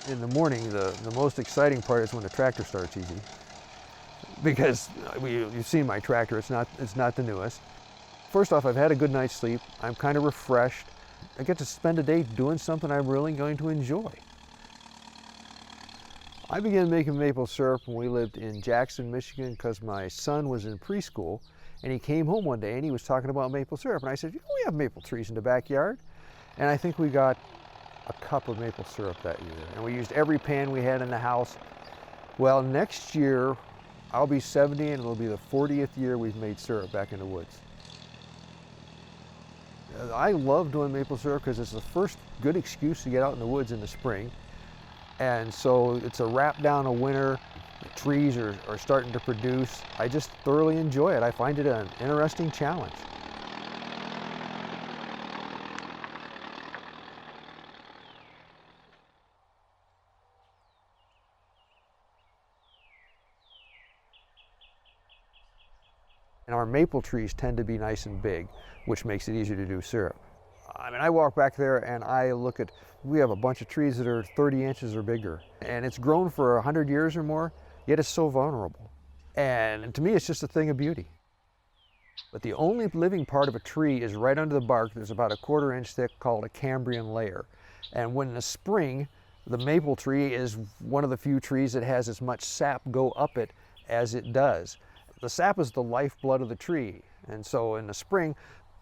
In the morning, the most exciting part is when the tractor starts easy. Because you've seen my tractor, it's not the newest. First off, I've had a good night's sleep. I'm kind of refreshed. I get to spend a day doing something I'm really going to enjoy. I began making maple syrup when we lived in Jackson, Michigan, because my son was in preschool, and he came home one day and he was talking about maple syrup. And I said, you know, we have maple trees in the backyard. And I think we got a cup of maple syrup that year. And we used every pan we had in the house. Well, next year, I'll be 70 and it'll be the 40th year we've made syrup back in the woods. I love doing maple syrup because it's the first good excuse to get out in the woods in the spring. And so it's a wrap down of winter. The trees are starting to produce. I just thoroughly enjoy it. I find it an interesting challenge. And our maple trees tend to be nice and big, which makes it easier to do syrup. I mean, I walk back there and I look at, we have a bunch of trees that are 30 inches or bigger, and it's grown for 100 years or more, yet it's so vulnerable. And to me, it's just a thing of beauty. But the only living part of a tree is right under the bark. There's about a 1/4 inch thick called a Cambrian layer. And when in the spring, the maple tree is one of the few trees that has as much sap go up it as it does. The sap is the lifeblood of the tree. And so in the spring,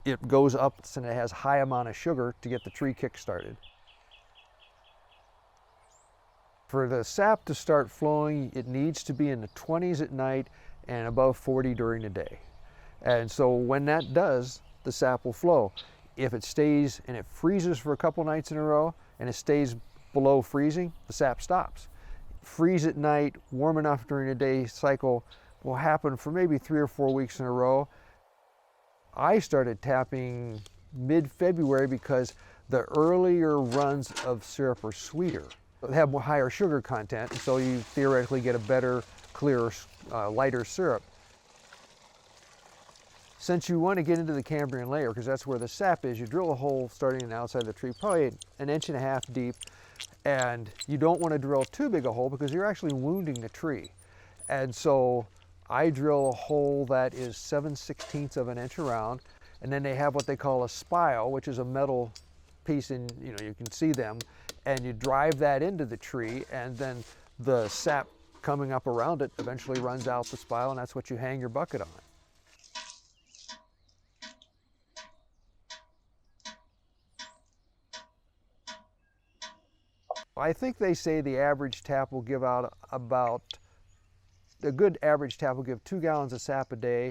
it goes up and it has high amount of sugar to get the tree kick-started. For the sap to start flowing, it needs to be in the 20s at night and above 40 during the day. And so when that does, the sap will flow. If it stays and it freezes for a couple nights in a row and it stays below freezing, the sap stops. Freeze at night, warm enough during the day cycle will happen for maybe 3 or 4 weeks in a row. I started tapping mid-February because the earlier runs of syrup are sweeter. They have more higher sugar content, so you theoretically get a better, clearer, lighter syrup. Since you want to get into the Cambrian layer, because that's where the sap is, you drill a hole starting on the outside of the tree, probably 1.5 inches deep, and you don't want to drill too big a hole because you're actually wounding the tree. And so I drill a hole that is 7/16 of an inch around, and then they have what they call a spile, which is a metal piece, and you can see them, and you drive that into the tree, and then the sap coming up around it eventually runs out the spile, and that's what you hang your bucket on. I think they say the average tap will give out a good average tap will give 2 gallons of sap a day,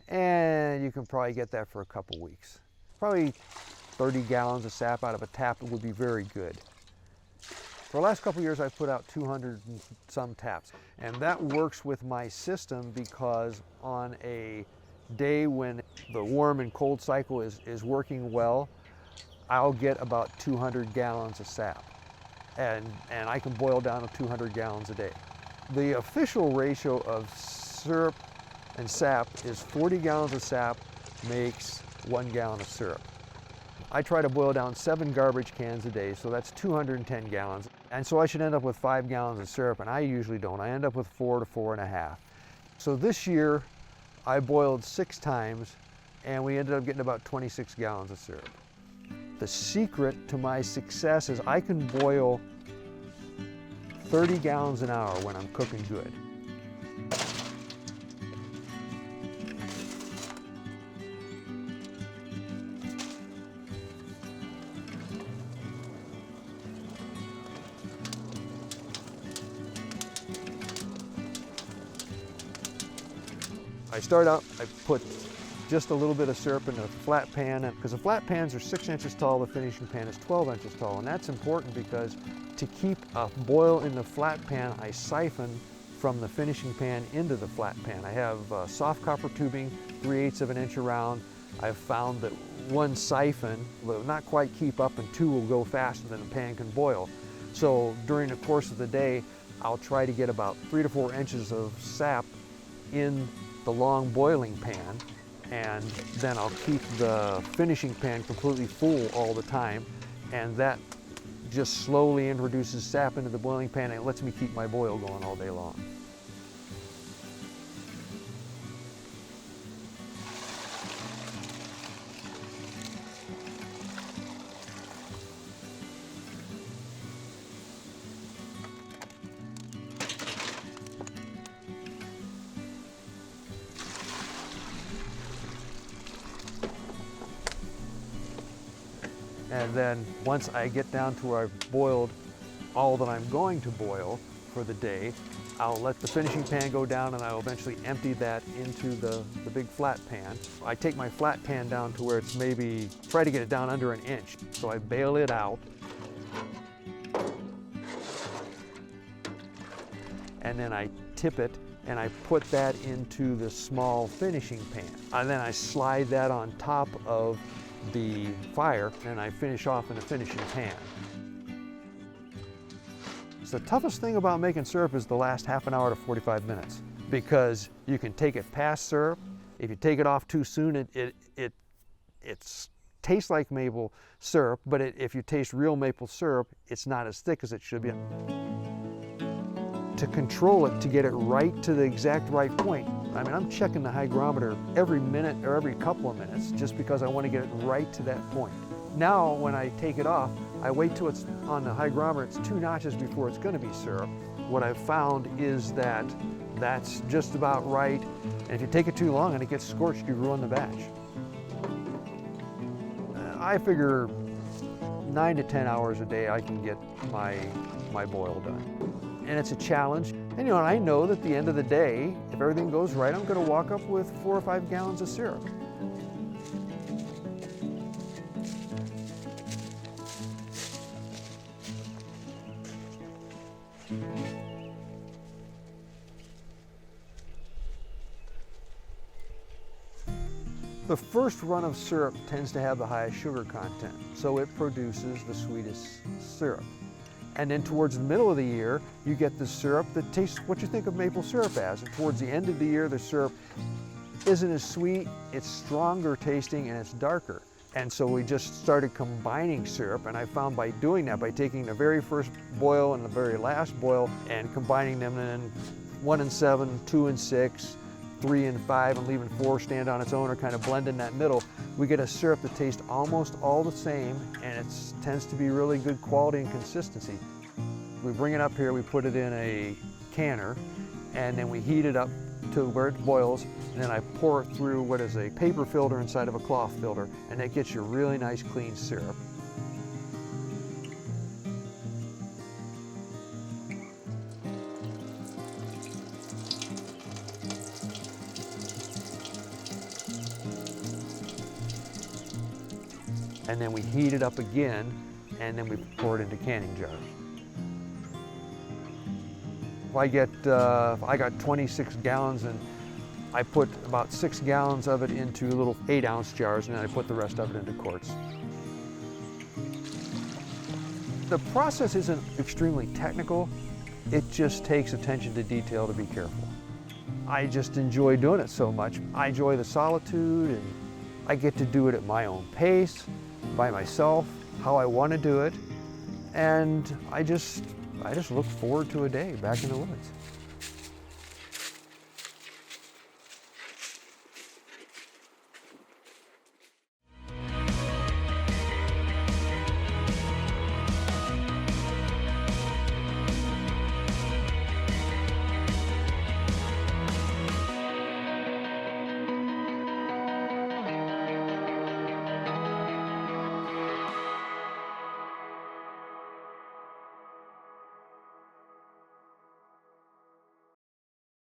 and you can probably get that for a couple weeks. Probably 30 gallons of sap out of a tap would be very good. For the last couple years, I've put out 200 and some taps, and that works with my system because on a day when the warm and cold cycle is working well, I'll get about 200 gallons of sap, and I can boil down to 200 gallons a day. The official ratio of syrup and sap is 40 gallons of sap makes 1 gallon of syrup. I try to boil down 7 garbage cans a day, so that's 210 gallons. And so I should end up with 5 gallons of syrup, and I usually don't. I end up with 4 to 4.5. So this year, I boiled 6 times, and we ended up getting about 26 gallons of syrup. The secret to my success is I can boil 30 gallons an hour when I'm cooking good. I start out, I put just a little bit of syrup in a flat pan, because the flat pans are 6 inches tall, the finishing pan is 12 inches tall, and that's important because to keep a boil in the flat pan, I siphon from the finishing pan into the flat pan. I have soft copper tubing, 3/8 of an inch around. I've found that 1 siphon will not quite keep up, and 2 will go faster than the pan can boil. So during the course of the day, I'll try to get about 3 to 4 inches of sap in the long boiling pan, and then I'll keep the finishing pan completely full all the time, and that just slowly introduces sap into the boiling pan, and it lets me keep my boil going all day long. And then once I get down to where I've boiled all that I'm going to boil for the day, I'll let the finishing pan go down, and I'll eventually empty that into the big flat pan. I take my flat pan down to where it's maybe, try to get it down under 1 inch. So I bail it out. And then I tip it, and I put that into the small finishing pan. And then I slide that on top of the fire, and I finish off in the finishing pan. So the toughest thing about making syrup is the last half an hour to 45 minutes, because you can take it past syrup. If you take it off too soon, it tastes like maple syrup, but if you taste real maple syrup, it's not as thick as it should be. To control it, to get it right to the exact right point, I mean, I'm checking the hygrometer every minute or every couple of minutes just because I want to get it right to that point. Now, when I take it off, I wait till it's on the hygrometer, it's 2 notches before it's going to be syrup. What I've found is that that's just about right, and if you take it too long and it gets scorched, you ruin the batch. I figure 9 to 10 hours a day I can get my boil done. And it's a challenge. And I know that at the end of the day, if everything goes right, I'm going to walk up with 4 or 5 gallons of syrup. The first run of syrup tends to have the highest sugar content, so it produces the sweetest syrup. And then towards the middle of the year, you get the syrup that tastes what you think of maple syrup as. And towards the end of the year, the syrup isn't as sweet, it's stronger tasting, and it's darker. And so we just started combining syrup, and I found by doing that, by taking the very first boil and the very last boil and combining them in 1 and 7, 2 and 6, 3 and 5, and leaving 4 stand on its own, or kind of blend in that middle, we get a syrup that tastes almost all the same, and it tends to be really good quality and consistency. We bring it up here, we put it in a canner, and then we heat it up to where it boils, and then I pour it through what is a paper filter inside of a cloth filter, and that gets you a really nice clean syrup. And then we heat it up again, and then we pour it into canning jars. I got 26 gallons, and I put about 6 gallons of it into little 8-ounce jars, and then I put the rest of it into quarts. The process isn't extremely technical. It just takes attention to detail to be careful. I just enjoy doing it so much. I enjoy the solitude, and I get to do it at my own pace, by myself, how I want to do it, and I just look forward to a day back in the woods.